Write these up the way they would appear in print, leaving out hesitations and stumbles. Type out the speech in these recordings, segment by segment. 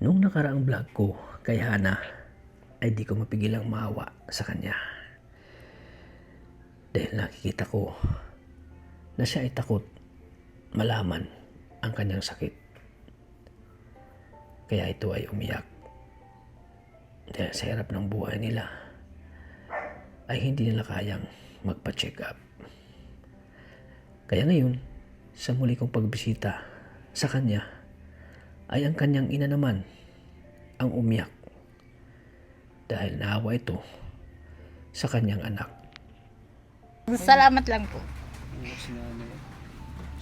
Nung nakaraang vlog ko kay Hana ay di ko mapigilang maawa sa kanya. Dahil nakikita ko na siya ay takot malaman ang kanyang sakit. Kaya ito ay umiyak. Dahil sa hirap ng buhay nila ay hindi nila kayang magpa-check up. Kaya ngayon, sa muli kong pagbisita sa kanya, ay ang kanyang ina naman ang umiyak dahil naawa ito sa kanyang anak. Salamat lang po.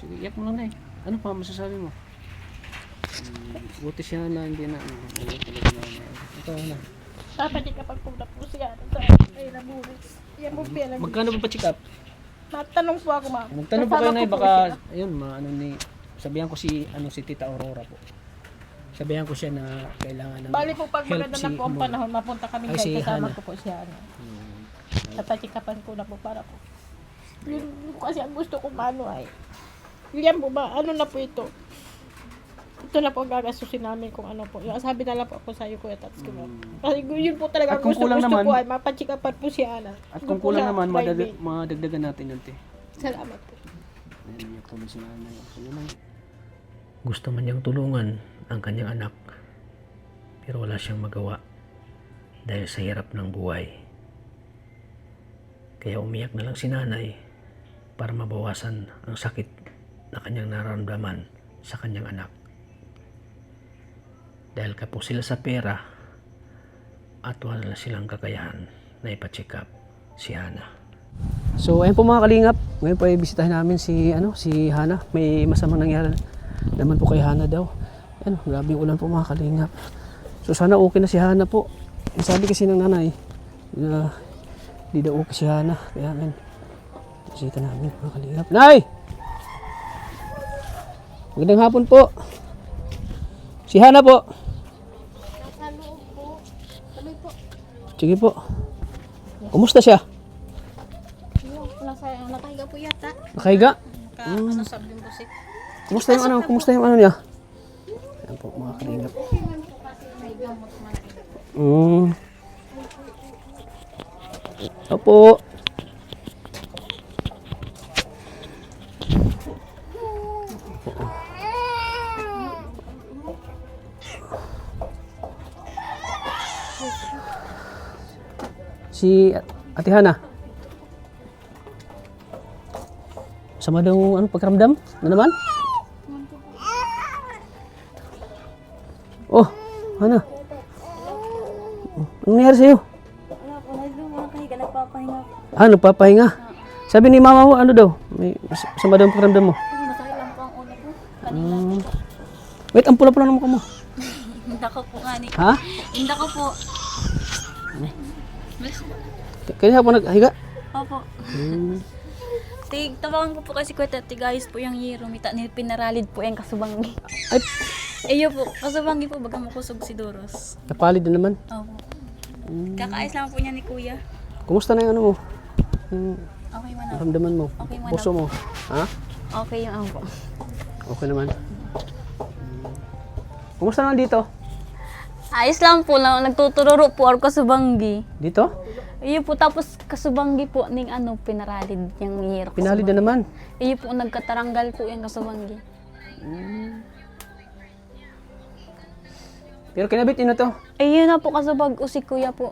Sige, iyak mo lang na eh. Ano pa masasabi mo? Buti siya na hindi na. Ito na. Dapat di kapag pula po siya sa ay nabulis. Yan po pala. Magkano ba pa-check up? Natanong po ako, ma'am. Magtanong po kayo na Kasama ko po baka siya. ayun ano ni sabihan ko si Tita Aurora po. Sabihan ko siya na kailangan ng Bali po pag help maganda na po ang Mona. panahon, mapunta kami Ay, si guys. Kasama Hana. ko po siya. Napachikapan ko na po para po. Yun kasi ang gusto ko paano ay. Yan po ba? Ano na po ito? Ito na po ang gagastusin namin kung ano po. Yung sabi na lang po ako sa iyo, Kuya Tats ko. Kasi yun po talaga At kung gusto kulang ko naman- ay mapachikapan po si Ana. At Doon kung po kulang sa naman private. madagdagan natin yun, te. Salamat po. Ayun, iyak tuloy si nanay. Sige na. Gusto man niyang tulungan ang kanyang anak, pero wala siyang magawa dahil sa hirap ng buhay. Kaya umiyak na lang si nanay para mabawasan ang sakit na kanyang nararamdaman sa kanyang anak. Dahil kapos sila sa pera at wala na silang kakayahan na ipa-check up si Hana. So ayun po mga kalingap, ngayon po ay bisitahin namin si Hana. May masamang nangyari naman po kay Hana daw. Ayun, grabe yung ulan po mga kalingap. So sana okay na si Hana po. Yung sabi kasi ng nanay na di daw okay si Hana. Kaya ngayon, bisita namin mga kalingap. Nay! Magandang hapon po. Si Hana po. Nasa loob po. Sabi po. Sige po. Kumusta siya? Yung nakahiga po yata. Nakahiga? Ano sabi mo si? Kumusta yung ano niya? Ayan po mga kalingap. May gamot man. Opo. Si Ate Hana. Sama daw pagkaramdam? Na naman? Oh, Hana. Anong nangyari sa'yo? Wala po, nagkahiga, nagpapahinga. Nagpapahinga. Sabi ni mama mo, ano daw? May sama daw ang pakiramdam mo. Masakit lang po ang ulo ko. Kanina. Wait, ang pula-pula ng mukha mo. Hinda ko po nga ni. Ha? Hinda ko po. Kaya po naghiga? Opo. Tawagan ko po kasi kweta, tigayos po yung yero. Mita ni pinaralid po yung kasubanggi. Ay, Iyo po, kasubanggi po, baga makusog si Doros. napalid na naman. Opo. Kakaayos lang po niya ni Kuya. Kumusta na yung ano mo? Yung Okay man ako. naramdaman mo? Okay man Puso mo? Ha? Okay yung ako. Okay naman. Kumusta naman dito? Ayos lang po, nagtutururo po ako kasubanggi. Dito? Iyo po, tapos kasubanggi po ning pinaralid yung yero. Pinalid na naman. Iyo po, nagkataranggal po yung kasubanggi. Pero kinabit niyo na to. Ayun na po kasubag si Kuya po.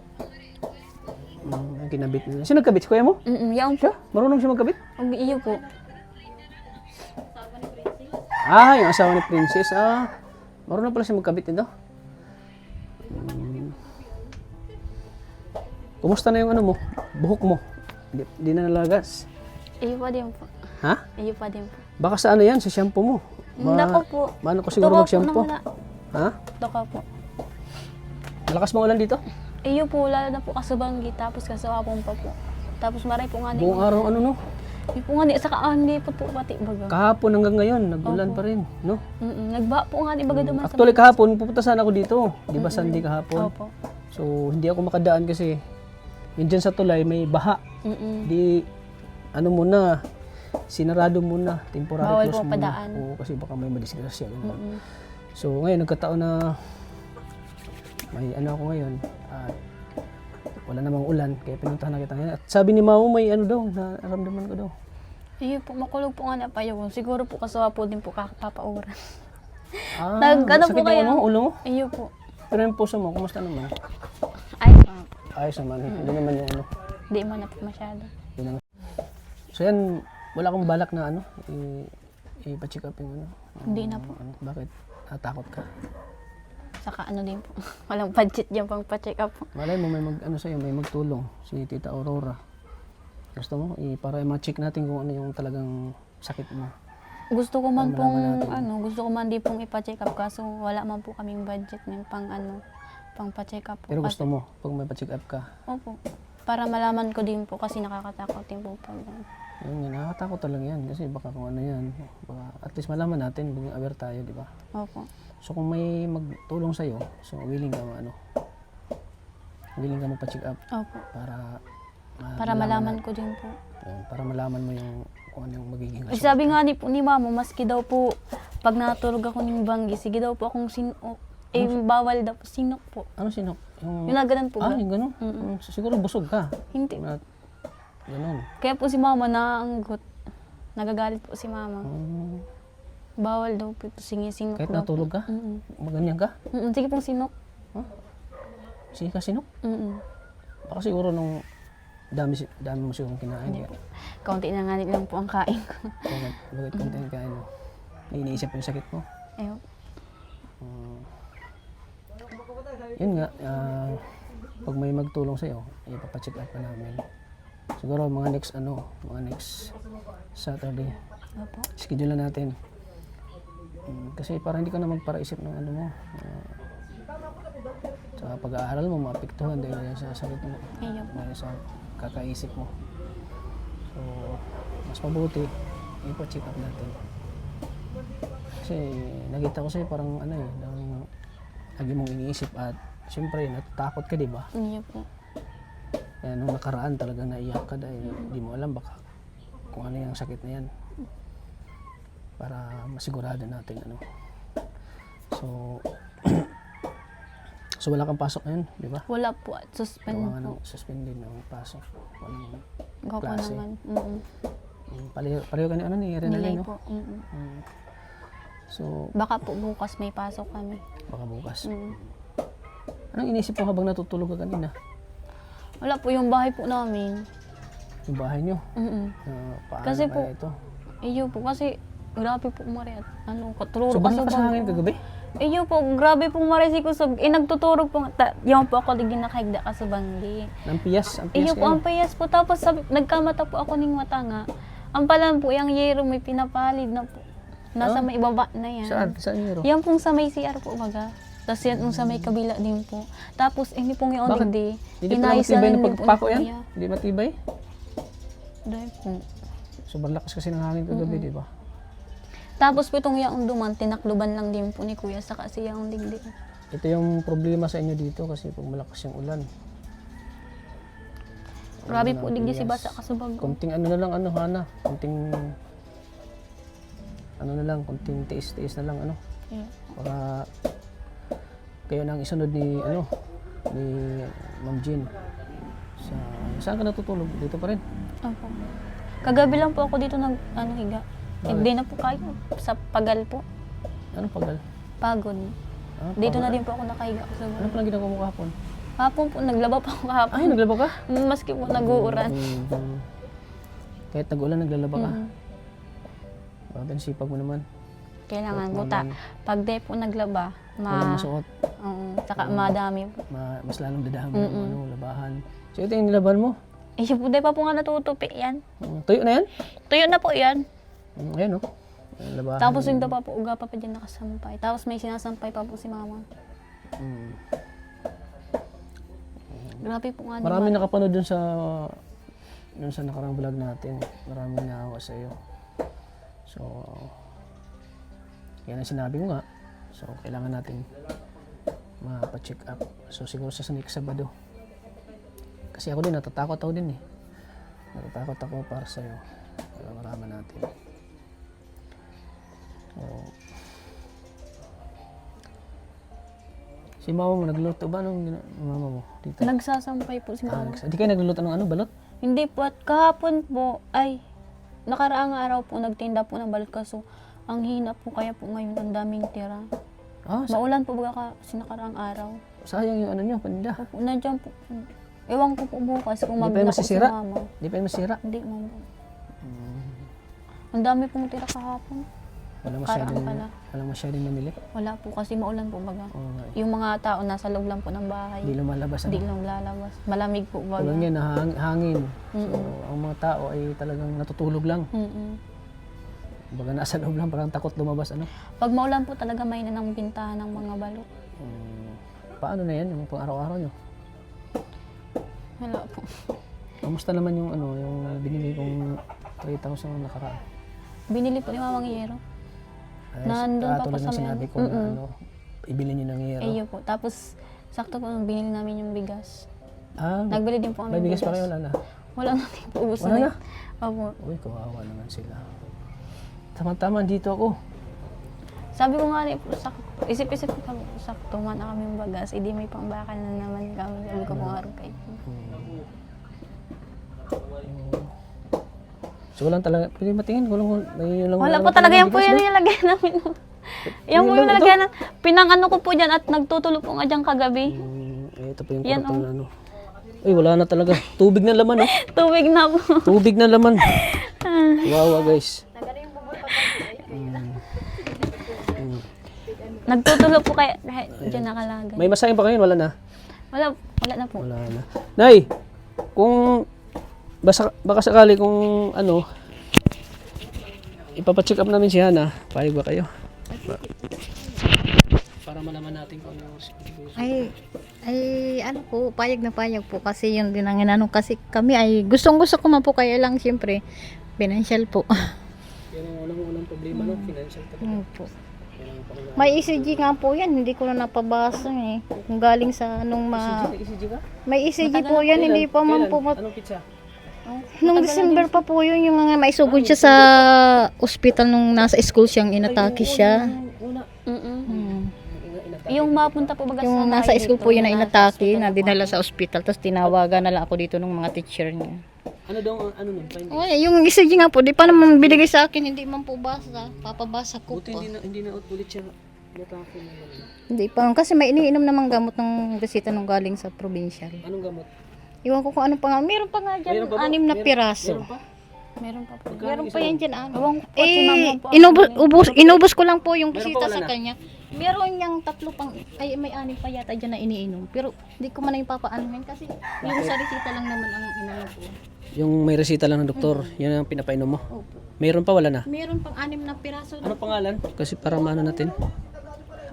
Kinabit niyo. Sino nagkabit? Si kuya mo? Yan po. Marunong siya magkabit? Iyo po. Yung asawa ni Princess. Marunong pala siya magkabit nito. Kumusta na yung ano mo? Buhok mo? Di na nalagas? Iyo pa din po. Ha? Iyo pa din po. Baka sa ano yan? Sa shampoo mo? Nako po. Mano ko siguro mag-shampoo? Ha? Doko po. Malakas mga ulan dito? Iyo po, lalo na po kasubanggi, tapos kasawapong pa po. Tapos maray po nga ni. Buong araw ano no? Iyo po nga ni, saka hindi po po pati baga. Kahapon hanggang ngayon, nag-ulan pa rin, no? Nagba po nga ni baga duman Actually kahapon, pupunta sana ako dito. Di ba Sunday kahapon? Opo. So, hindi ako makadaan kasi yun dyan sa tulay may baha. Di, ano muna, sinarado muna, temporary Bawal close po muna. padaan. Oo, kasi baka may madisgrasya. So, ngayon nagkataon na may ano ako ngayon at wala namang ulan kaya pinuntahan na kita ngayon. At sabi ni Mamo may ano daw, naramdaman ko daw. Ayun po, makulog po nga na pa yun. Siguro po kasawa po din po kakapapauran. Ah, Ano sakit po kaya? yung ulo mo? Ayun po. Pero yung puso mo, kumusta naman? Ay, Ayos naman, hindi naman yung ano. di mo na po masyado. Yun ang- So yan, wala akong balak na ano, ipa-check up yung ano. Hindi na po. Ano, bakit? Natakot ka? Saka ano din po. Walang budget dyan pang pa-check up po. Malay mo may ano sa'yo, may magtulong si Tita Aurora. Gusto mo? Para ma-check natin kung ano yung talagang sakit mo. Gusto ko man Para pong, malaman natin. gusto ko man di pong ipa-check up kaso wala man po kaming budget ng pang pa-check up po. Pero Kasi- gusto mo, pag may pa-check up ka, Opo. Para malaman ko din po kasi nakakatakot din po po. yun nga, nakakatakot talaga yan. Kasi baka kung ano yan, baka at least malaman natin, maging aware tayo, di ba? Opo. So kung may magtulong sa'yo, so willing ka willing ka magpa-check up Opo. para Para malaman ko din po. yun, para malaman mo yung kung ano yung magiging Eh, sabi nga ni Mamo, maski daw po pag natulog ako ng banggi, sige daw po akong bawal daw po, sinok po. Ano sinok? Yung naganan po ba? yung gano'n? Siguro busog ka. Hindi. Gano'n. Kaya po si Mama naanggot. Nagagalit po si Mama. Bawal daw po ito, sinok Kahit daw natulog ka? Maganyan ka? Sige pong sinok. Sige ka sinok? Baka siguro nung dami mo siguro kinain. Kaya, Kaunti na nga lang po ang kain ko. bakit konti yung kain mo? Iniisip yung sakit mo? Ayun. Yun nga, pag may magtulong sa'yo, ipapacheck up ka namin. Siguro mga next Saturday. Opo. Schedule na natin. Kasi para hindi ka na magparaisip ng ano mo. Sa pag-aaral mo, maapektuhan dahil sa sakit mo. Ayun. Dahil sa kakaisip mo. So, mas mabuti, ipa-check up natin. Kasi nakita ko sa'yo parang lagi mong iniisip at siyempre natatakot ka, di ba? Ayun po. Kaya nung nakaraan talaga naiyak ka dahil hindi mo alam baka kung ano yung sakit na yan. Para masigurado natin So, so wala kang pasok ngayon, di ba? Wala po at suspend Gawa nga po. ng suspended ng pasok. Walang Gawa po klase. naman. Pareho ka ni Renalyn, Nilay no? po. So, Baka po bukas may pasok kami. baka bukas. Mm. Anong inisip mo habang natutulog ka kanina? Wala po yung bahay po namin. Yung bahay nyo? Paano Kasi kaya po, ito? iyo po kasi grabe po umari at katulog Sobrang lakas ng hangin kagabi? Iyo po, grabe po umari si Kusog. Nagtuturo po, yung po ako ligin nakahigda ka sa banggi. Ang piyas Iyo po, kayo. ang payas po. Tapos nagkamata po ako ng mata nga. Ang palan po, yung yero may pinapalid na po. Nasa may ibaba na yan. Saan? Saan yun? Yan pong sa may CR po umaga. Tapos yan yung sa may kabila din po. Tapos hindi pong yung Bakit? digdi. Hindi pala matibay ng pagpako yan? Hindi matibay? Dahil po. Sobrang lakas kasi ng hangin kagabi, di ba? Tapos po itong yung duman, tinakluban lang din po ni Kuya sa kasi yung digdi. Ito yung problema sa inyo dito kasi pag malakas yung ulan. Grabe Ano po na, digdi si yes. Basa kasubag ko. Konting ano na lang, Hana. Konting tiis-tiis na lang, Yeah. Para kayo nang isunod ni Ma'am Jean. Saan ka natutulog? Dito pa rin? Opo. Kagabi lang po ako dito higa. Hindi na po kayo. Sa pagal po. Anong pagal? Pagod. Dito na din po ako nakahiga. Ano palang ginagawa mo kahapon? Hapon po, naglaba pa ako kahapon. Ay, naglaba ka? Maski po nag-uuran. Kahit nag-ulan, naglalaba ka? Mhm. Grabe, ang sipag mo naman. Kailangan buta. Pag di po naglaba, Walang masuot. saka madami po. Mas lalong dadahan mo yung labahan. So ito yung nilaban mo. Eh, po, di pa po nga natutupi yan. Tuyo na yan? Tuyo na po yan. Ayan, labahan. Tapos yung pa po, uga pa dyan nakasampay. Tapos may sinasampay pa po si Mama. Grabe po nga. Marami nakapanood dun sa nakarang vlog natin. Maraming naawa sa iyo. So, yan ang sinabi ko nga. So, kailangan natin mapa-check up. So, siguro sa next Sabado. Kasi ako din, natatakot ako din eh. Natatakot ako para sa iyo. Para maraman natin. So, Si mama mo nagluto ba? Anong mama mo? Dito. Nagsasampay po si mama. Di kayo nagluluto ng ano, balot? Hindi po, at kahapon po, ay, nakaraang araw po, nagtinda po ng balot kaso, ang hina po, kaya po ngayon ang daming tira. Ah, Maulan po ba kasi nakaraang araw? sayang yung ano nyo, paninda. Opo, nandiyan po. Ewan ko po bukas kung Di pa mabila yung ko si masisira? mama. Di pa yung masira. Hindi, mama. Ang dami pong tira kahapon. Wala Karaan pala. masyadong namili. Wala po kasi maulan po baga. Oo nga. Yung mga tao nasa loob lang po ng bahay. Hindi lumalabas. Hindi Ano? lang lalabas. Malamig po baga. Tulad nga, hangin. So, Mm-mm. ang mga tao ay talagang natutulog lang. Mm-mm. Baga nasa loob lang, parang takot lumabas. Ano? Pag maulan po talaga may ng bintahan ng mga balot. Paano na yan, yung pang araw-araw nyo? Wala po. Kamusta naman yung ano, yung binili kong 3,000 nakaraan? Binili po ni Mamang Yero. Ay, Nandun pa po tulad sa ng sinabi men. ko na ano, ibili nyo ng hero. Iyo po. Tapos, sakto po binili namin yung bigas. Ah, Nagbili din po may kami bigas pa kayo, wala na? Wala na din po. Ubus Wala na? Opo. Uy, kawawa naman sila. Tama-tama, dito ako. Sabi ko nga po, isip-isip ko kami, sakto man na kami yung bagas, hindi may pambakal na naman kami. Sabi ko kung araw kayo. So, walang talaga, pwede matingin, may yun lang. Wala po talaga yan po yan yung lagay namin. Yan po yung lagay na, pinang-ano ko po dyan at nagtutulo po nga dyan kagabi. Ito po yung Yan, kwarto na ano. Uy, wala na talaga. Tubig na laman, oh. Tubig na po. Tubig na laman. Wawa, guys. Nagtutulo po kaya kahit dyan nakalagay. May masahin pa kayo, wala na? Wala na po. Wala na. Nay, kung baka sakali kung ano, ipapacheck up namin si Hana, payag ba kayo? Para malaman natin kung ano. Ay, ano po, payag na payag po kasi yun din ang inano kasi kami ay gustong-gusto ko man po kaya lang siyempre financial po. Yan ang unang problema, no? Financial talaga. Po. May ECG nga po yan, hindi ko na napabasa eh. Kung galing sa anong ECG ka? May ECG po yan, hindi pa man po. Anong pizza? Nung December pa po yun, yung nga maisugod siya sa ospital nung nasa school siyang inatake siya. Yung mapunta po baga Yung sa nasa bahay school dito, po yun na nasa inatake, hospital na po. dinala sa ospital, tapos tinawagan na lang ako dito ng mga teacher niya. Ano daw ang ano nun? Finding? Ay, yung ECG nga po, di pa naman binigay sa akin, hindi man po basa. Papabasa ko Buti pa. hindi na ulit siya natake na ano. Hindi pa, kasi may iniinom namang gamot ng resita nung galing sa provincial. Anong gamot? Iwan ko kung ano pa nga. Meron pa nga dyan, Meron pa ba? 6 na piraso. Meron pa? Meron pa po. Meron pa yan dyan, ano. Ewan ko po, si mama po. Inubos ko lang po yung Meron pa, resita wala sa na? kanya. Meron niyang 3 pang, ay may 6 pa yata dyan na iniinom. Pero hindi ko man na yung papaanuhin kasi yung sa resita lang naman ang inano ko. Yung may resita lang ng doktor, yun ang pinapainom mo. Opo. Meron pa, wala na? Meron pang 6 na piraso. Ano pangalan? Kasi para maano natin.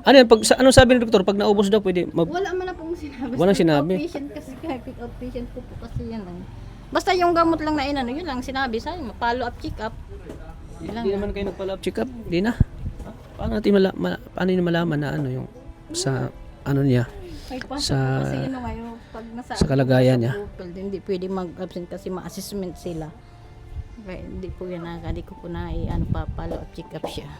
Ano yan? Anong sabi ng doktor? Pag naubos daw, pwede Wala man na pong sinabi. Walang sinabi. Outpatient kasi kahit outpatient ko po kasi yan lang. Basta yung gamot lang na inano, yun lang sinabi sa follow up, check up. Hindi naman kayo nagpa-lab check up? Hindi na. Paano natin paano nyo malaman na ano yung sa ano niya? May pasok Sa- po kasi yun ngayon, pag nasa sa kalagayan niya. hindi pwede mag-absent kasi ma-assessment sila. Kaya hindi po yan hindi ko po na ano pa follow up, check up siya.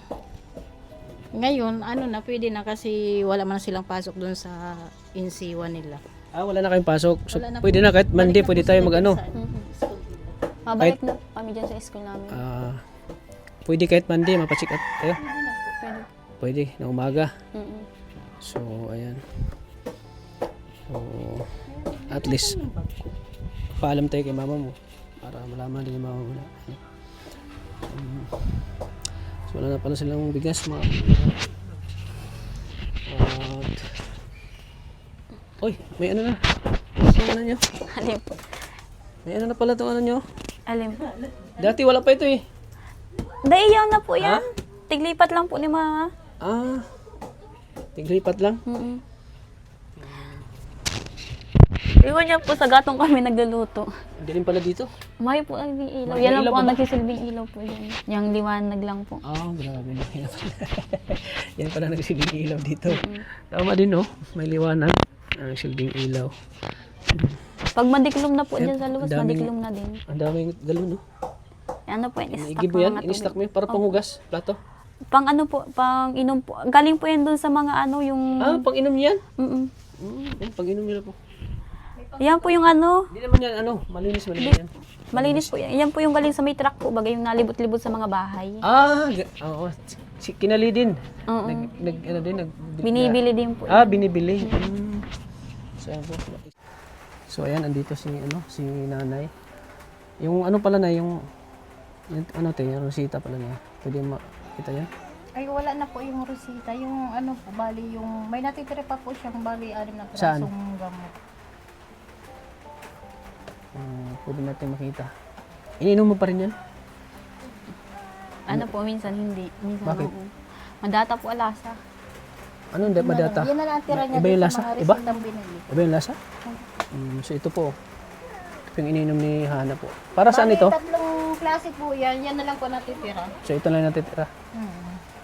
Ngayon, ano na, pwede na kasi wala man silang pasok doon sa NC1 nila. Ah, wala na kayong pasok. So, Wala na pwede na kahit Monday, pwede tayo mag-ano. School. Mabalik na po kami dyan sa school namin. Pwede kahit Monday, mapacheck up tayo. Pwede. Pwede, na umaga. Mm-mm. So, ayan. So, at least, paalam tayo kay mama mo. Para malaman din yung mama mo na. So, wala na pala silang bigas, mga. At, uy, may ano na. Ano na nyo? Alin po. May ano na pala itong ano nyo. Alin po. Dati wala pa ito eh. Daiyaw na po yan. Tiglipat lang po ni mama. Ah, tiglipat lang. Mm-mm. Iwan niya po sa gatong kami nagluluto. Hindi rin pala dito. May po ang ilaw. May Yan lang ilaw po ang ba? nagsisilbing ilaw po dyan. Yung liwanag lang po. Ah, grabe na. Yan pala nagsilbing ilaw dito. Tama din, no? May liwanag. Ang silbing ilaw. Pag madiklom na po dyan sa lubos, daming- madiklom na din. Ang daming galon, no? Ano po yung stock Naigib mo yan? In-stock mo yan? Para panghugas? Plato? Pang ano po, pang inom po. Galing po yan dun sa mga ano, yung... Ah, pang-inom yan? Mm-mm. Pang-inom nila po. Yan po yung ano, Hindi naman yan, malinis yan. malinis po yan. Yan po yung galing sa may truck po, bagay yung nalibot-libot sa mga bahay. Oo. Kinali din. Oo. Binibili din po. Binibili. So, ayan po. So, ayan, andito si nanay. Yung ano pala na, yung yung resita pala niya. Pwede makita yan? Ay, wala na po yung resita. Yung ano po, bali yung, may natitira pa po siyang bali 6 na Saan? pirasong gamot. Pwede natin makita. Ininom mo pa rin yan? Ano po, minsan hindi. Minsan Bakit? oo. Madata po alasa. Ano, hindi, madata? Yan na lang ang tira niya Iba yung doon lasa? sa mga Iba? resitang binili. Iba yung lasa? So, ito po. Ito yung ininom ni Hana po. Para saan Bali, ito? tatlong klase po yan. Yan na lang po natitira. So, ito lang natitira.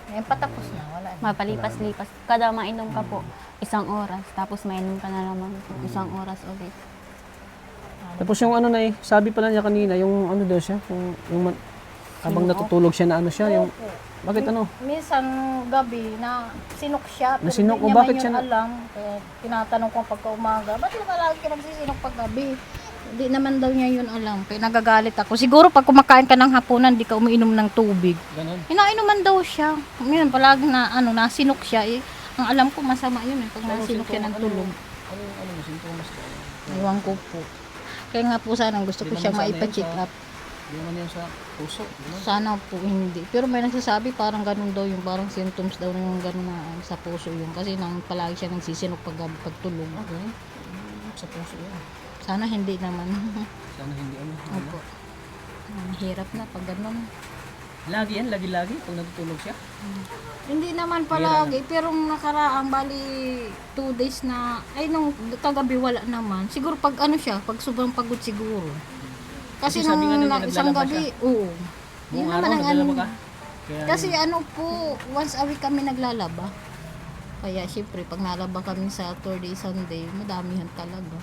Yan, patapos na. Wala na. Mapalipas-lipas. Kada mainom ka po, 1 oras. Tapos mainom ka na naman po, 1 oras ulit. Tapos yung ano na sabi pala niya kanina, yung ano daw siya, habang natutulog siya na ano siya, yung, bakit ano? Minsan gabi na sinok siya. Pero Nasinok? hindi O, naman bakit yun siya na- alam. Kaya tinatanong ko pagka umaga, ba't ka lagi ka nagsisinok pag gabi? Hindi naman daw niya yun alam. Kaya nagagalit ako. Siguro pag kumakain ka ng hapunan, di ka umiinom ng tubig. Ganon. Inainuman daw siya. Ngayon, palagi na nasinok siya. Ang alam ko masama yun pag nasinok siya ng tulog. Ano mo, sintomas ka? Iwan ko po. Kaya nga po sana gusto ko siya maipa-check up. Yung ano yan sa puso, gano'n? Sana po hindi. Pero may nagsasabi parang ganun daw yung parang symptoms daw yung ganun na sa puso yun. Kasi nang palagi siya nagsisinok pagtulog. Okay. Sa puso yan. Sana hindi naman. Sana hindi ano. Opo. Ang hirap na pag ganun. Lagi yan, lagi-lagi pag natutulog siya. Hindi naman palagi. Pero nakaraang bali 2 days na, ay nung kagabi wala naman. Siguro pag ano siya, pag sobrang pagod siguro. Kasi Kasi sabi nga nung nila, isang naglalaba gabi, oo. Yun Buong naman araw, ang naglalaba ano. ka? Kaya, Kasi ano po, once a week kami naglalaba. Kaya syempre, pag nalaba kami Saturday, Sunday, madamihan talaga.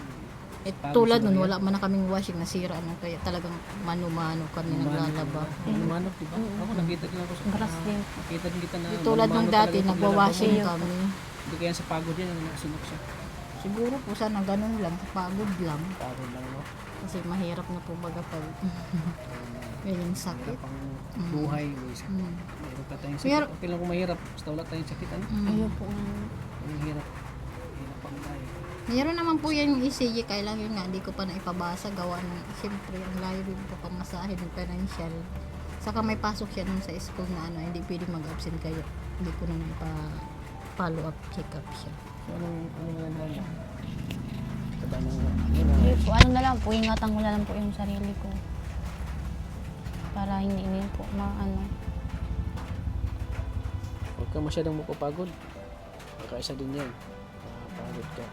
Pagod Tulad siguro nun, yan. wala man na kaming washing, nasira na. Kaya talagang mano-mano kami naglalaba. Manok, diba? Ako, nakita din ako sa... Grass din. Nakita din kita na... Tulad nung manumano dati, talaga pag nagwa-washing lalaba mo. kami. Hindi kaya sa pagod yan, nasunok siya. Siguro po sana ganun lang, pagod lang. Pagod lang, no? Kasi mahirap na po baga pag yung sakit. Pang buhay, boys. Meron pa tayong sakit. Pero- Okay lang kung mahirap. Basta wala tayong sakit, ano? Ayun po. Ang hirap. Hirap pang tayo. Meron naman po yan yung ECG, kaya lang yun nga, hindi ko pa naipabasa, gawa ng, siyempre, ang layo din po pamasahe ng financial. Saka may pasok siya nun sa school na ano, hindi pwede mag-absent kayo. Hindi ko na pa-follow up, check up siya. So, ano na lang yan? Taba ng... Ayun po, ano na lang po, ingatan ko na lang po yung sarili ko. Para hindi po ano. Huwag ka masyadong mapapagod. Kakaisa din yan. Pagod ka.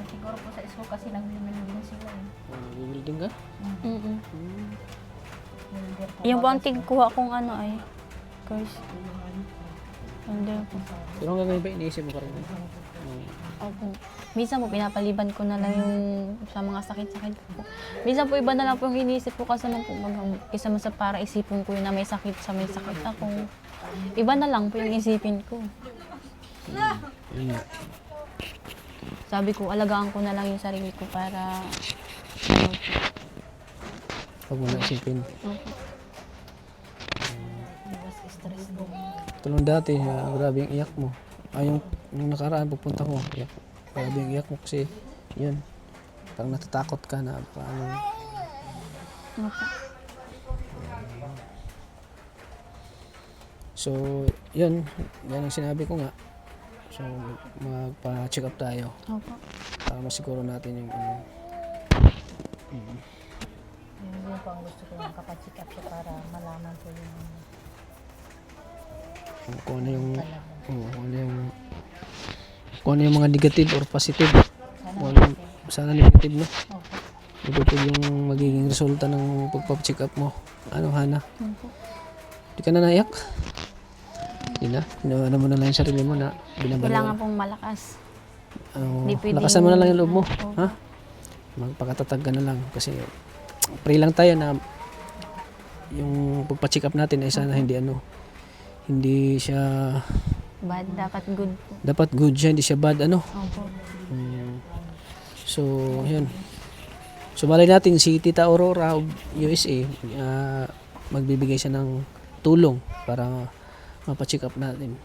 Siguro po sa school kasi nag-building sila eh. Building ka? Mm-mm. Yung po ang tigkuha kong ano ay course. Hindi po. Pero hanggang ngayon ba iniisip mo ka rin? Opo. Minsan po pinapaliban ko na lang yung sa mga sakit-sakit po. Minsan po iba na lang po yung iniisip ko kasi nung po isa mo sa para isipin ko yun na may sakit ako. Iba na lang po yung isipin ko. Sabi ko, alagaan ko na lang yung sarili ko para ano po. Huwag mo na isipin. Opo. Tulong dati, grabe yung iyak mo. Yung nakaraan, pupunta ko, iyak. Grabe yung iyak mo kasi, yun. Parang natatakot ka na, paano. Opo. So, yun. Yan ang sinabi ko nga. So, magpa-check up tayo. Opo. Para masiguro natin yung ano. Yun po ang gusto ko yung kapacheck up siya para malaman po yung Kung ano yung kung ano yung mga negative or positive. Sana negative, no? Negative yung magiging resulta ng pagpa-check up mo. Ano, Hana? Opo. Di ka na naiyak? Di na? Ano mo na lang yung sarili mo na binabalo. Kailangan pong malakas. Di pwedeng- Lakasan mo na lang yung loob mo. Opo. Ha? Magpakatatag ka na lang. Kasi pray lang tayo na yung pagpa-check up natin ay sana hindi hindi siya, Bad, dapat good po. dapat good siya, hindi siya bad, ano. Opo. So, yun. So, malay natin si Tita Aurora of USA, magbibigay siya ng tulong para mapacheck up natin.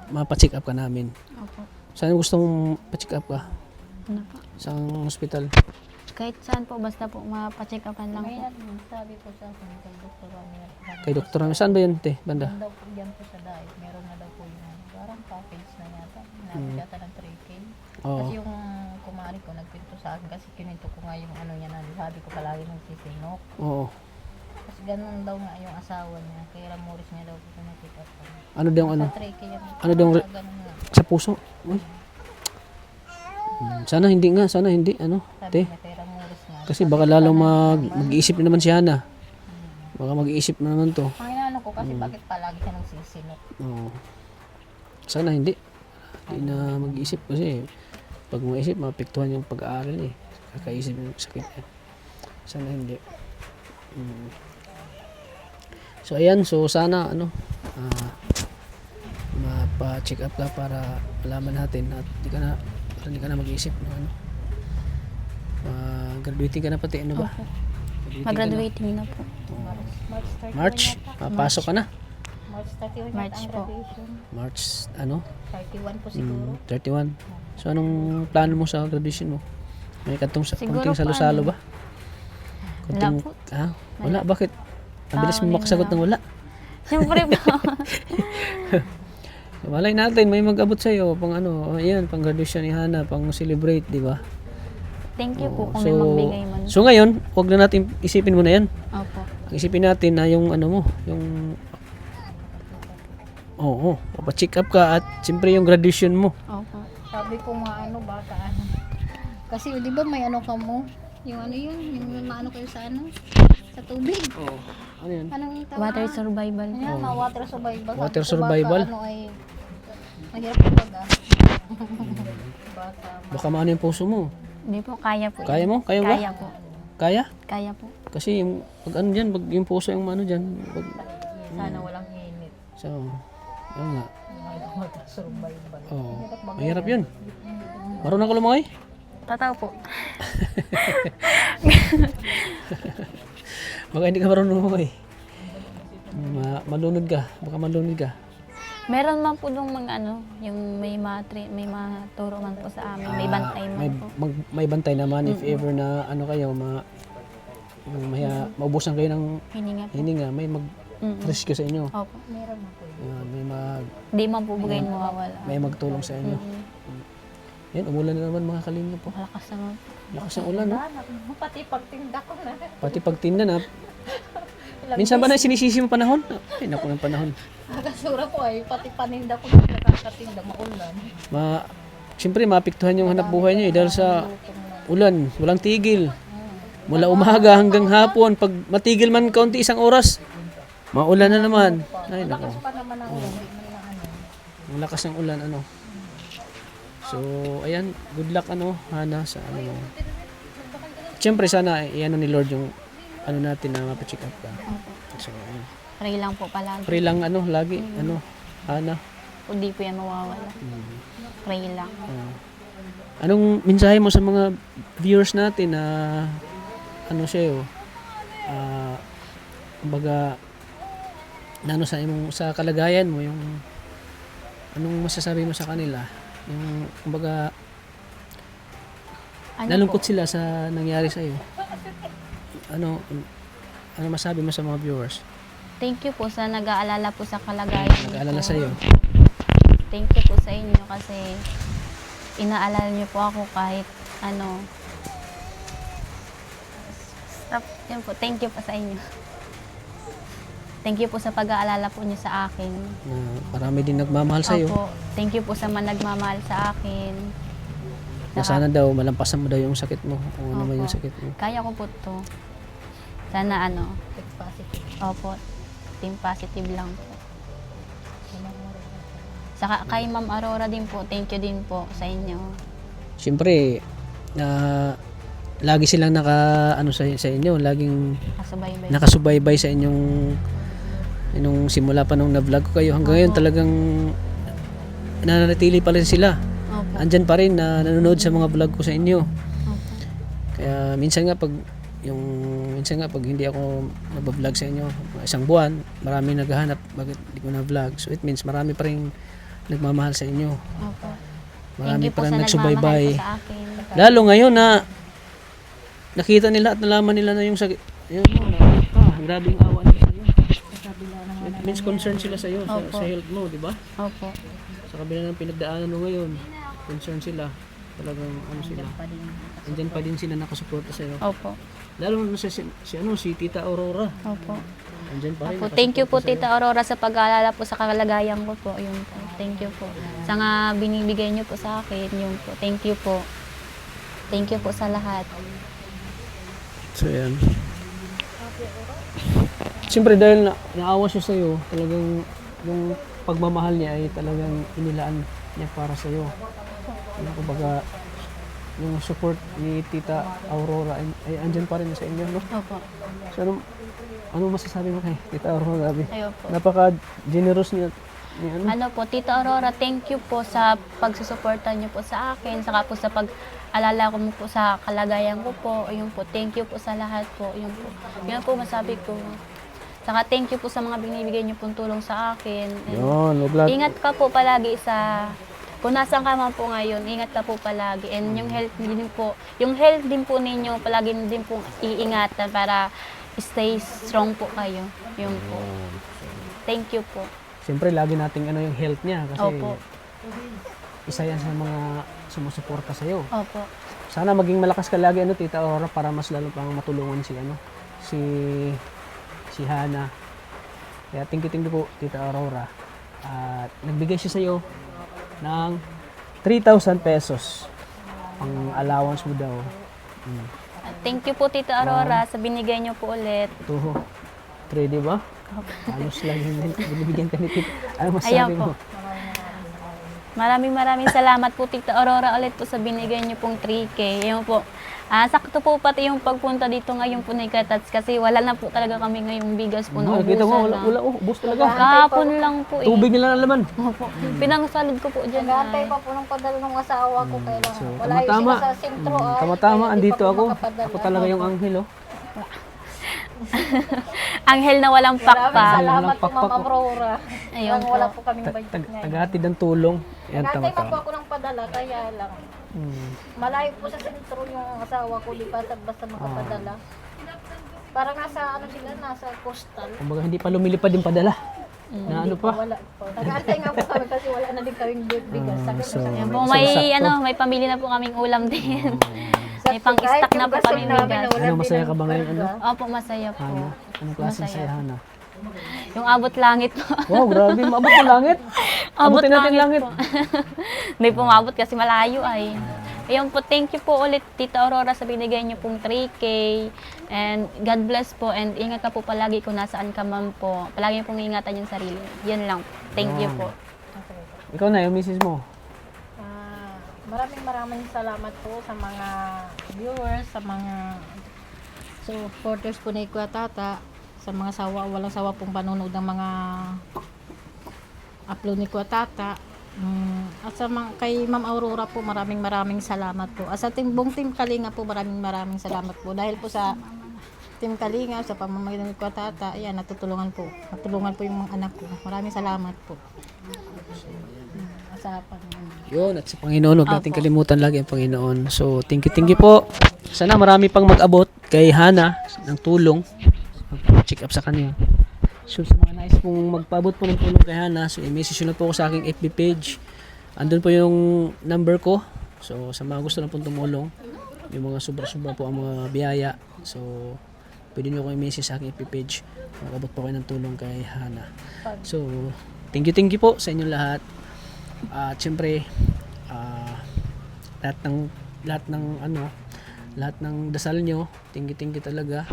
Mapacheck up ka namin. Opo. Saan gusto mong pacheck up ka? Ano po? Sa hospital? Kahit saan po, basta po mapacheck upan lang po. Sabi po sa akin kay Dr. Ramiro. Kay Dr. Saan ba yun, te? Banda? Daw po yan po sa diet. Meron na daw po yung parang package na yata. Nabot yata ng 3K. Oo. Kasi yung kumari ko nagpinto sa akin kasi kininto ko nga yung ano niya na sabi ko palagi nagsisinok. Oo. Kasi ganun daw nga yung asawa niya. Kay Ramoris niya daw po pinatik up. Ano daw ano? Sa 3K yan. Ano daw Ganun nga. sa puso? Uy. Sana hindi nga, sana hindi. Ano, Sabi te? niya kay Ramoris nga. Kasi baka lalong mag-iisip na naman si Hana. Baka mag-iisip na naman to. Ang inaano ko kasi bakit palagi siya nagsisinok. Oo. Sana hindi. Hindi na mag-iisip kasi pag mag-iisip, mapektuhan yung pag-aaral eh. Kakaisip yung sakit eh. Sana hindi. So ayan, so sana ano, mapa-check up ka para malaman natin at hindi ka na mag-iisip no, ano. Graduating ka na pati, ano ba? Graduating ka na. Mag-graduating na po. March 31 March, papasok ka na. March 31 March ang po. graduation. March, ano? 31 po siguro. 31. So anong plano mo sa graduation mo? May Siguro konting salo-salo ba? Wala po. Ha? Wala, bakit? Ang bilis mo makasagot ng wala. Siyempre po. Malay natin, may mag-abot sa'yo pang ano, ayan, pang graduation ni Hana, pang celebrate, di ba? Thank you po kung So, may magbigay man. so ngayon, wag na natin isipin mo na yan. Opo. Ang isipin natin na yung ano mo, yung papacheck up ka at siyempre yung graduation mo. Opo. Sabi ko nga ano baka ano. Kasi di ba may ano ka mo? Yung ano yun, yung maano kayo sa ano? Sa tubig. Ano yun? Anong tawag? Water survival. Ayan, na water survival. Water Sabi ko, survival? Baka, ano ay, mahirap kapag baka, Baka maano yung puso mo. Hindi po, kaya po. Kaya mo? Kaya ba? Kaya po. Kaya? Kaya po. Kasi yung, pag ano dyan, pag yung puso yung ano dyan, pag, sana walang init. so, yun nga. Water survival. Mahirap yun. Marunong ka lumangoy? Tataw po. Baka hindi ka marunong lumangoy. Malunod ka. Baka malunod ka. Meron man po yung mga ano, yung may maturo man po sa amin. May bantay man May, po. may bantay naman if ever na ano kayo, maubusan kayo ng Hininga po. hininga, may mag-rescue sa inyo. Opo. Meron na po yun. Yan, Di man po bugayin mawawala. may magtulong sa inyo. Yan, umulan na naman mga kalinga po. Malakas naman. Lakas ng ulan, no? Pati pagtinda ko na. Pati pagtinda na. Minsan ba na sinisisi mo panahon? Ay, naku ng panahon. Nakasura ko ay pati paninda ko na nakakatinda maulan. Siyempre, maapektuhan yung hanap buhay niyo dahil sa ulan. Walang tigil. Mula umaga hanggang hapon. Pag matigil man kaunti isang oras, maulan na naman. Ay, naku. Pa naman ang ulan, di man lang ano. Ang lakas ng ulan, ano. So, ayan, good luck, ano, Hana, sa ano mo. Siyempre, sana, iano ni Lord yung, ano natin na mapacheck up ka. So, ayan. Pray lang po palagi. Pray lang, ano, lagi, ano, Hana. Hindi po yan mawawala. Pray lang. Anong mensahe mo sa mga viewers natin na, ano sa'yo, kumbaga, na ano sa imong, sa kalagayan mo, yung, anong masasabi mo sa kanila? Yung, kumbaga, Ano nalungkot po? sila sa nangyari sa iyo. Ano masabi mo sa mga viewers? Thank you po sa nag-aalala po sa kalagayan niyo Nag-aalala po. sa iyo. Thank you po sa inyo kasi inaalala niyo po ako kahit ano. Stop. Yan po. Thank you po sa inyo. Thank you po sa pag-aalala po niyo sa akin. Na marami din nagmamahal sa iyo. Opo. Thank you po sa mga nagmamahal sa akin. Na sana daw malampasan mo daw yung sakit mo. Kung ano man Opo. yung sakit mo. Kaya ko po to. Sana ano. Positive. Opo. Team positive lang po. Saka kay Ma'am Aurora din po. Thank you din po sa inyo. Siyempre, lagi silang sa inyo, laging Kasubaybay. nakasubaybay sa inyong Nung simula pa nung na-vlog ko kayo hanggang ngayon talagang nananatili pa rin sila. Opo. Andyan pa rin na nanonood sa mga vlog ko sa inyo. Opo. Kaya minsan nga pag hindi ako nag-vlog sa inyo, isang buwan, marami naghahanap bakit hindi ko na-vlog. So it means marami pa rin nagmamahal sa inyo. Opo. Marami Thank you pa po rin sa nagsubaybay. nagmamahal po sa akin. Lalo ngayon na nakita nila at nalaman nila na yung sakit. Yun mo, grabe yung awa nila sa iyo. It means concerned sila sa iyo, sa health mo, di ba? Opo. Sa kabila ng pinagdaanan mo ngayon, concerned sila. Talagang ano sila. Andyan pa din sila nakasuporta sa iyo. Opo. Lalo na si Tita Aurora. Opo. Andyan pa rin. Opo. Thank you po Tita Aurora sa pag-aalala po sa kalagayan ko po. Yun po. Thank you po. Sa nga binibigay niyo po sa akin, yun po. Thank you po. Thank you po sa lahat. So yan. Siyempre dahil naawa siya sa iyo, talagang yung pagmamahal niya ay talagang inilaan niya para sa iyo. Ano kumbaga yung support ni Tita Aurora ay andyan pa rin sa inyo, no? Opo. So ano masasabi mo kay Tita Aurora, Gabi? Ayun po. Napaka-generous niya ni ano? Ano po, Tita Aurora, thank you po sa pagsusuporta niyo po sa akin, saka po sa pag-alala ko po sa kalagayan ko po. Ayun po, thank you po sa lahat po. Ayun po. Yun po masabi ko. Saka thank you po sa mga binibigay niyo pong tulong sa akin. And Yun, wag lang. ingat ka po palagi sa kung nasaan ka man po ngayon, ingat ka po palagi. And yung health din po ninyo, palagi din po iingatan para stay strong po kayo. Yun po. Thank you po. Siyempre lagi nating ano yung health niya kasi Opo. isa yan sa mga sumusuporta sa iyo. Opo. Sana maging malakas ka lagi ano Tita Aurora para mas lalo pang matulungan si Hana. Kaya thank you po Tita Aurora. At nagbigay siya sa iyo ng 3,000 pesos ang allowance mo daw. Thank you po Tita Aurora sa binigay niyo po ulit. 3, di ba? Ayos lang yun. Binibigyan ka ni Tita. Ano masabi Ayan po. mo? Maraming salamat po Tita Aurora ulit po sa binigay niyo pong 3K. Ayun po. Sakto po pati yung pagpunta dito ngayon po ni Katats kasi wala na po talaga kami ngayong bigas po na Nakita mo, ubusan wala, na. ubos talaga. Kahapon lang po eh. Tubig nila na laman. Opo. Pinangsalid ko po dyan. Nag-aantay pa po ng padala ng asawa ko kaya lang wala yung Tama-tama. sila sa sentro ay. Tama-tama, kaya di andito pa po ako. makapadala. Ako talaga yung anghel, oh. Anghel na walang Maraming pakpak. salamat po pakpak, Ma'am Aurora. Ayun Nang wala po. po kaming budget ngayon. Tagahatid ng tulong. Yan, Nag-aantay pa po tama-tama. ako ng padala kaya lang. Malayo po sa sentro yung asawa ko, di pa basta makapadala. Parang nasa ano sila, nasa coastal. Kumbaga hindi pa lumilipad yung padala. Na ano pa? Wala po. Nag-aantay nga po kami kasi wala na din kaming bigas. Sabi ko so, sa Ayun kanya, po, may pamili na po kaming ulam din. May pang-stock na po kami bigas. Ano, masaya ka ba ngayon? Ano? Opo, masaya po. Hana? Anong klaseng Masaya. saya, Hana? Yung abot langit po. Wow, grabe. Maabot ng langit. Abutin natin langit. po. Hindi po maabot kasi malayo ay. Ayun po, thank you po ulit Tita Aurora sa binigay niyo pong 3K. And God bless po. And ingat ka po palagi kung nasaan ka man po. Palagi pong ingatan yung sarili. Yan lang. Thank you po. Ikaw na, yung misis mo. maraming salamat po sa mga viewers, sa mga supporters po ni Kuya Tata, sa mga walang sawa pong panonood ng mga upload ni Kuya Tata. At sa kay Ma'am Aurora po, maraming salamat po. At sa buong Team Kalinga po, maraming salamat po. Dahil po sa Team Kalinga, sa pamamagitan ni Kuya Tata, ayan, natulungan po yung mga anak ko. Maraming salamat po. Asapan. Yun, at sa Panginoon, huwag natin kalimutan lagi ang Panginoon. So, thank you po. Sana marami pang mag-abot kay Hana ng tulong. Check up sa kanya. So, sa mga nais pong magpaabot po ng tulong kay Hana, so i-message nyo na po ako sa aking FB page. Andun po yung number ko. So, sa mga gusto na pong tumulong, yung mga sobra-sobra po ang mga biyaya. So, pwede nyo ko i-message sa aking FB page. Mag-abot po kayo ng tulong kay Hana. So, thank you po sa inyong lahat. At syempre, lahat ng dasal nyo, thank you talaga.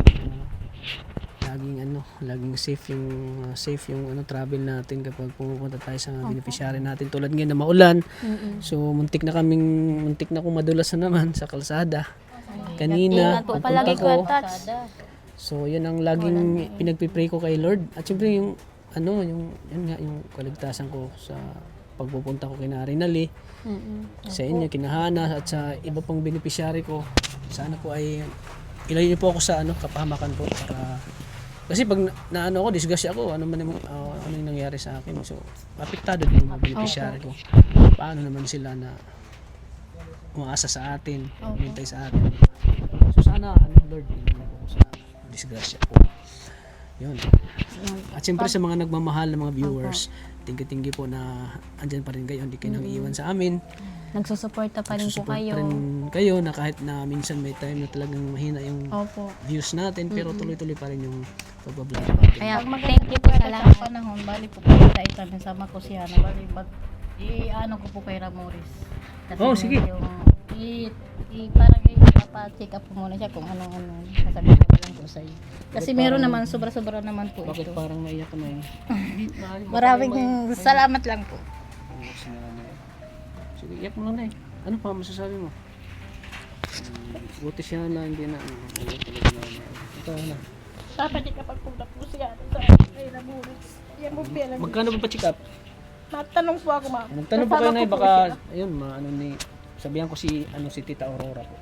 Laging safe yung travel natin kapag pumupunta tayo sa beneficiary natin. Tulad ngayon na maulan. So muntik na akong madulas na naman sa kalsada. Kanina, Ingat po pagpunta palagi ko. Kuya Tats. So yun ang laging pinagpipray ko kay Lord. At syempre yung ano, yun nga, yung kaligtasan ko sa pagpupunta ko kina Rinali, sa inyo, kinahana, at sa iba pang beneficiary ko. Sana po ay ilayo niyo po ako sa kapahamakan po para kasi pag naano ako, disgrasya ako, ano yung nangyari sa akin. So, apektado din yung mga beneficiary ko. Paano naman sila na umaasa sa atin, hintay sa atin. So, sana, Lord, ilayo po sa disgrasya po. Yun. At siyempre sa mga nagmamahal na mga viewers, tinggi-tinggi po na andyan pa rin kayo, hindi kayo nang iiwan sa amin. Nagsusuporta pa rin po Susupport kayo. pa rin kayo na kahit na minsan may time na talagang mahina yung Opo. views natin, pero tuloy-tuloy pa rin yung pagbablog natin. Kaya Pag thank you po sa sa lahat. panahon, bali po pupunta namin sama ko si Hana. Bali, i-ano ko po kay Ramoris. Kasi Oh, sige. Yung, parang ipapacheck up ko muna siya kung anong sasabihin ko lang po sa iyo. Kasi meron naman, sobra-sobra naman po Bakit ito. parang maiyak ka na yun? Maraming salamat lang po. Sige, iyak mo lang na eh. Ano pa masasabi mo? Buti siya na hindi na. Ito na. Dapat di kapag punta po siya sa kay Ramoris. Yan po pala. Magkano ba pa-check up? Matanong po ako, ma'am. Magtanong po kayo Kasama na ko po baka siya. ayun sabihan ko si Tita Aurora po.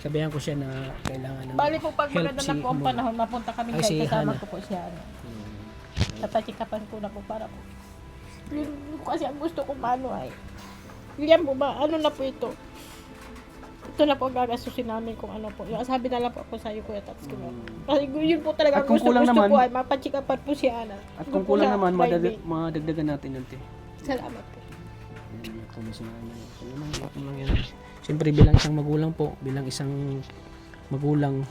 Sabihan ko siya na kailangan ng Bali po pag help maganda si na po ang Mona. panahon, mapunta kami Ay, guys, si kasama Hana. ko po siya. Napachikapan ko na po para po. Yun kasi ang gusto ko paano ay. Yan po ba, ano na po ito? Ito na po ang gagastusin namin kung ano po. Yung sabi na lang po ako sa iyo, Kuya Tats ko. Kasi yun po talaga At ang kung gusto kulang ko naman- ay mapachikapan po si Ana. At Doon kung po kulang sa naman, private. madagdagan natin natin. Salamat po. Siyempre bilang isang magulang po, bilang isang magulang,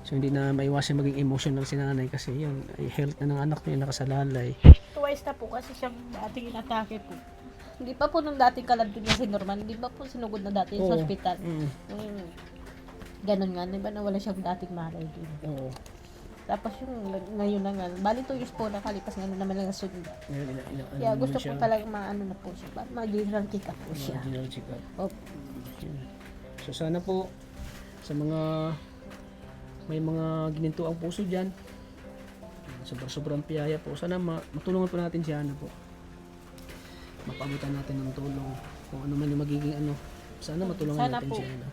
so hindi na maiwasan maging emotional si nanay kasi yun, ay health na ng anak niya nakasalalay. Twice na po kasi siya dating inatake po. Hindi pa po nung dating kalagdun niya si Norman, hindi pa po sinugod na dati sa Oo. ospital. Mm. Ganun nga, di ba nawala siyang dating malay din. Oo. Tapos yung ngayon na nga, bali 2 years po nakalipas ngayon naman lang nasunod. Kaya gusto ko talaga maano na po siya, mag-general check up po siya. General check-up. Opo. So sana po sa mga may mga gininto ang puso diyan, sobrang piyaya po. Sana matulungan po natin si Hana po. Mapabutan natin ng tulong kung ano man yung magiging sana matulungan Sana natin po. si Hana.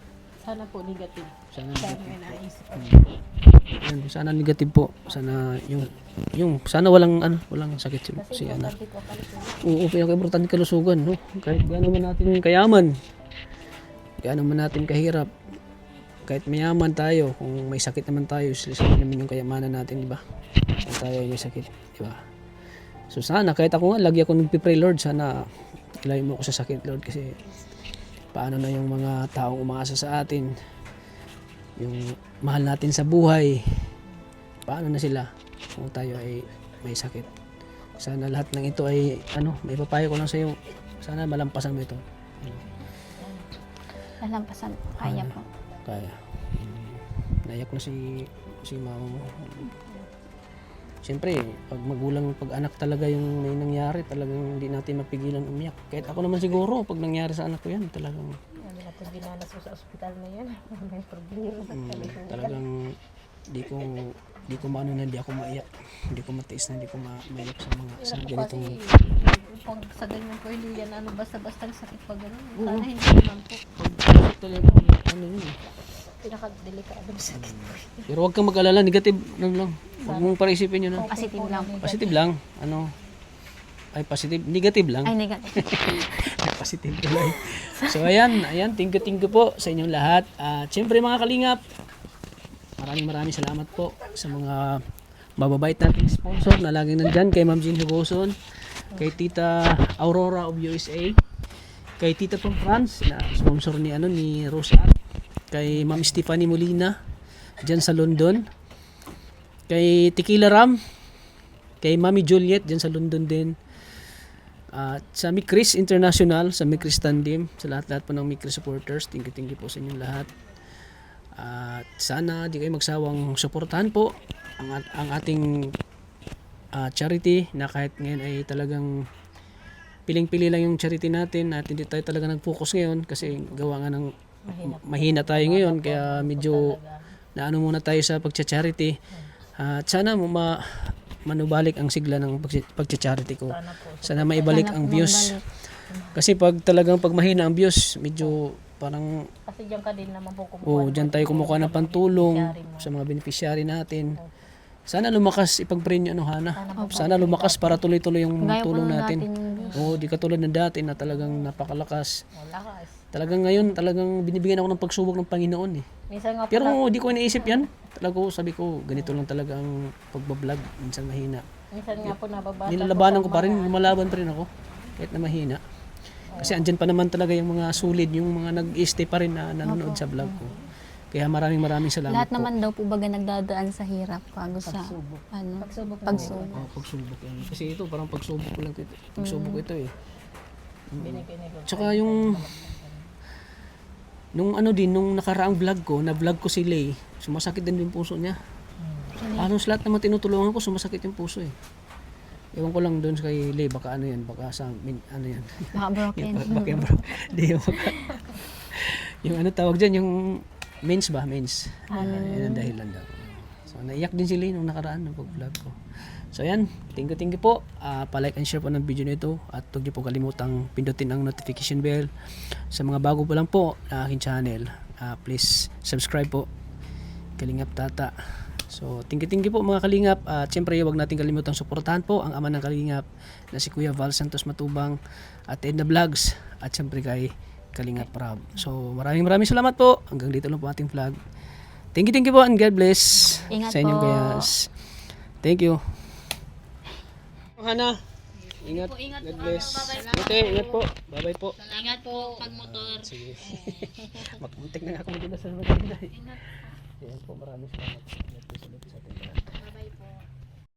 Sana po negative. Sana Sana may naisip ko. yan, sana negative po. Sana yung sana walang sakit si Hana. Sabi ko, kalisugan. Oo, pinaka-importante kalusugan, no? Kahit gaano man natin kayaman, gaano man natin kahirap, kahit mayaman tayo, kung may sakit naman tayo, sila naman yung kayamanan natin, di ba? Kung tayo ay may sakit, di ba? So sana, kahit ako nga, lagi ako nagpipray, Lord, sana ilayo mo ako sa sakit, Lord, kasi paano na yung mga taong umaasa sa atin, yung mahal natin sa buhay, paano na sila kung tayo ay may sakit. Sana lahat ng ito ay may papayo ko lang sa iyo. Sana malampasan mo ito. Lalampasan. Kaya po. Kaya. Naiyak na si mama mo. Siyempre, pag magulang, pag anak talaga yung may nangyari, talagang hindi natin mapigilan umiyak. Kahit ako naman siguro, pag nangyari sa anak ko yan, talagang Ano na po binanas ko sa ospital na yan. May problema. talagang di ko maano na, di ako maiyak. Hindi ko matiis na, di ko maiyak sa mga sa ganitong Pag sa ganyan po, hindi yan basta-basta sakit pag gano'n. Oo. Sana hindi naman po. talaga yun. Pinaka-delikadong sakit. Pero huwag kang mag-alala, negative lang. Huwag mong parisipin yun. Positive lang. Positive lang. Ay positive, negative lang. Ay, negative. Ay, positive lang. So ayan, thank you po sa inyong lahat. At syempre mga kalingap, maraming salamat po sa mga mababait nating sponsor na laging nandyan, kay Ma'am Jean Hugoson, kay Tita Aurora of USA, kay Tita from France na sponsor ni Rosa, kay Ma'am Stephanie Molina dyan sa London, kay Tequila Ram, kay Mami Juliet dyan sa London din, at sa Mikris International, sa Mikris Tandim, sa lahat-lahat po ng Mikris supporters, thank you po sa inyong lahat. At sana di kayo magsawang suportahan po ang ating charity na kahit ngayon ay talagang piling-pili lang yung charity natin at hindi tayo talaga nag-focus ngayon kasi gawa nga ng mahina tayo ngayon kaya medyo naano muna tayo sa pagcha-charity. At sana manubalik ang sigla ng pagcha-charity ko. Sana po. Sana maibalik Sana ang po views. mabalik. Kasi pag talagang pag mahina ang views, medyo parang Kasi diyan ka din naman po kumukuha. oh, diyan tayo kumukuha ng pantulong beneficiary mo. sa mga beneficiary natin. Sana lumakas ipag-pray niyo ano Hana. Sana lumakas para tuloy-tuloy yung Gaya po tulong nung natin. natin yung views. Oo, di katulad ng dati na talagang napakalakas. Wala ka. Talagang ngayon, talagang binibigyan ako ng pagsubok ng Panginoon eh. Minsan nga po, Pero di ko iniisip yan. Talaga sabi ko, ganito lang talaga ang pagbablog. Minsan mahina. minsan nga po nababasa Nilalabanan po ko pa rin, lumalaban pa rin ako. Kahit na mahina. Kasi andyan pa naman talaga yung mga solid, yung mga nag-stay pa rin na nanonood sa vlog ko. Kaya maraming salamat Lahat po. naman daw po baga nagdadaan sa hirap bago sa ano, pagsubok. Pagsubok yan. Kasi ito, parang pagsubok ko lang ito. Pagsubok ko ito eh. Binigay ni Lord. Tsaka yung nung nakaraang vlog ko, na-vlog ko si Lay, sumasakit din yung puso niya. Halos lahat naman tinutulungan ko, sumasakit yung puso eh. Ewan ko lang doon kay Lay, baka ano yan, baka sa, ano yan. baka broken. Baka yung bro, di yung baka. Yung ano tawag dyan, yung mens ba, mens. Yan ang dahilan daw. So naiyak din si Lay nung nakaraan ng pag-vlog ko. So yan, thank you po. Pa-like and share po ng video nito at huwag niyo po kalimutang pindutin ang notification bell. Sa mga bago pa lang po na aking channel, please subscribe po. Kalingap Tata. So thank you po mga Kalingap. At syempre huwag natin kalimutang suportahan po ang ama ng Kalingap na si Kuya Val Santos Matubang at Edna Vlogs at syempre kay Kalingap Rab. So maraming salamat po. Hanggang dito lang po ating vlog. Thank you po and God bless Ingat sa inyong po. kayas. Thank you. Hana, ingat. Ingat God po, bless. bye-bye. Okay, ingat po. Bye-bye po. Ingat po pag motor. Sige. Magpuntik na nga ako dito sa maganda. Ingat. Yan po, maraming salamat. Ingat po sa ating lahat.